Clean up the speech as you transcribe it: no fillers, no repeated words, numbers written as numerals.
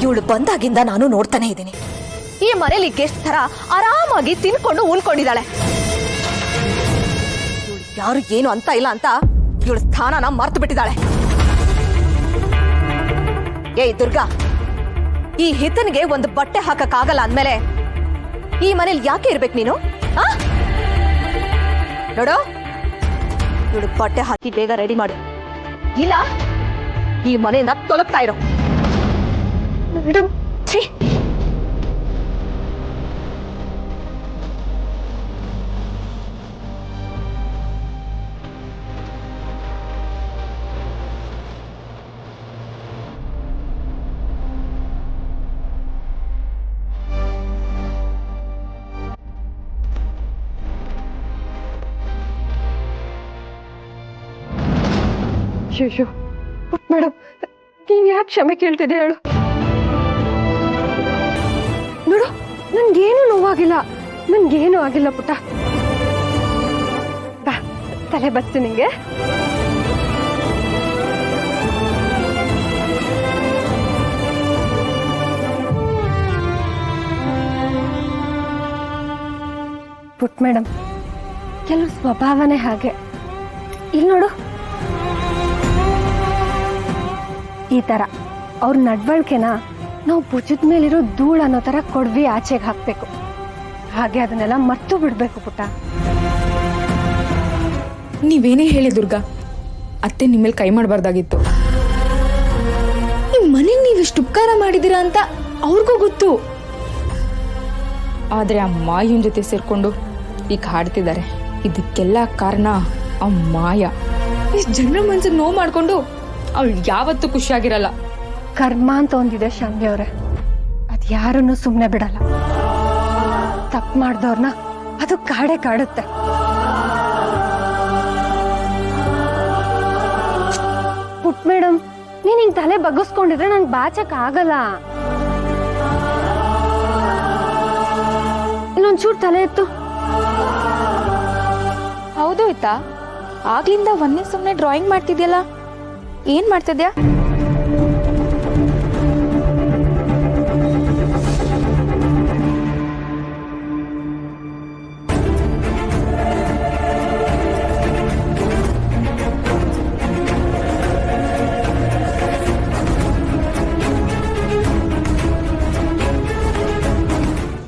ಇವಳು ಬಂದಾಗಿಂದ ನಾನು ನೋಡ್ತಾನೆ ಇದ್ದೀನಿ. ಈ ಮನೇಲಿ ಗೆಸ್ಟ್ ತರ ಆರಾಮಾಗಿ ತಿನ್ಕೊಂಡು ಉಳ್ಕೊಂಡಿದ್ದಾಳೆ. ಯಾರು ಏನು ಅಂತ ಇಲ್ಲ ಅಂತ ಇವಳ ಸ್ಥಾನನ ಮರ್ತು ಬಿಟ್ಟಿದ್ದಾಳೆ. ಏಯ್ ದುರ್ಗಾ, ಈ ಹಿತನ್ಗೆ ಒಂದು ಬಟ್ಟೆ ಹಾಕಕ್ಕಾಗಲ್ಲ ಅಂದ್ಮೇಲೆ ಈ ಮನೇಲಿ ಯಾಕೆ ಇರ್ಬೇಕು ನೀನು? ನೋಡು, ಇವಳು ಬಟ್ಟೆ ಹಾಕಿ ಬೇಗ ರೆಡಿ ಮಾಡು, ಇಲ್ಲ ಈ ಮನೆಯಿಂದ ತೊಲಗ್ತಾ ಇರೋ. ಮೇಡಮ್, ಅಯ್ಯೋ ಮೇಡಮ್, ನೀನ್ ಯಾಕೆ ಕ್ಷಮೆ ಕೇಳ್ತಿದ್ದೆ ಹೇಳು? ನೋಡು, ನನ್ಗೇನು ನೋವಾಗಿಲ್ಲ, ನನ್ಗೇನು ಆಗಿಲ್ಲ ಪುಟ್ಟ. ಬಾ, ತಲೆ ಬಸ್ತು ನಿಂಗೆ. ಪುಟ್ ಮೇಡಮ್, ಕೆಲವು ಸ್ವಭಾವನೆ ಹಾಗೆ. ಇಲ್ಲಿ ನೋಡು, ಈ ತರ ಅವ್ರ ನಡವಳಿಕೆನ ನಾವು ಭುಜದ ಮೇಲಿರೋ ಧೂಳು ಅನ್ನೋ ತರ ಕೊಡ್ವಿ ಆಚೆಗೆ ಹಾಕ್ಬೇಕು. ಹಾಗೆ ಅದನ್ನೆಲ್ಲ ಮರ್ತು ಬಿಡ್ಬೇಕು ಪುಟ್ಟ. ನೀವೇನೇ ಹೇಳಿ ದುರ್ಗಾ, ಅತ್ತೆ ನಿಮ್ಮಲ್ಲಿ ಕೈ ಮಾಡಬಾರ್ದಾಗಿತ್ತು. ನಿಮ್ಮ ಮನೆಗೆ ನೀವಿಷ್ಟು ಉಪಕಾರ ಮಾಡಿದ್ದೀರಾ ಅಂತ ಅವ್ರಿಗೂ ಗೊತ್ತು. ಆದ್ರೆ ಆ ಮಾಯನ್ ಜೊತೆ ಸೇರ್ಕೊಂಡು ಈಗ ಹಾಡ್ತಿದ್ದಾರೆ. ಇದಕ್ಕೆಲ್ಲ ಕಾರಣ ಆ ಮಾಯ. ಇಷ್ಟು ಜನರ ಮನ್ಸಿಗೆ ನೋವು ಮಾಡ್ಕೊಂಡು ಅವಳು ಯಾವತ್ತೂ ಖುಷಿಯಾಗಿರಲ್ಲ. ಕರ್ಮ ಅಂತ ಒಂದಿದೆ ಶಾಂತಿ ಅವ್ರೆ, ಅದ್ ಯಾರನ್ನು ಸುಮ್ನೆ ಬಿಡಲ್ಲ. ತಪ್ಪು ಮಾಡ್ದವ್ರನ್ನ ಅದು ಕಾಡೇ ಕಾಡುತ್ತೆ. ಪುಟ್ ಮೇಡಮ್, ನೀನ್ ಹಿಂಗ್ ತಲೆ ಬಗ್ಗಿಸ್ಕೊಂಡಿದ್ರೆ ನಂಗೆ ಬಾಚಕ್ ಆಗಲ್ಲ. ಇನ್ನೊಂಚೂರು ತಲೆ ಎತ್ತು. ಹೌದು ಆಯ್ತಾ, ಆಗ್ಲಿಂದ ಒಂದೇ ಸುಮ್ಮನೆ ಡ್ರಾಯಿಂಗ್ ಮಾಡ್ತಿದ್ಯಲ್ಲ, ಏನ್ ಮಾಡ್ತಿದ್ಯಾ?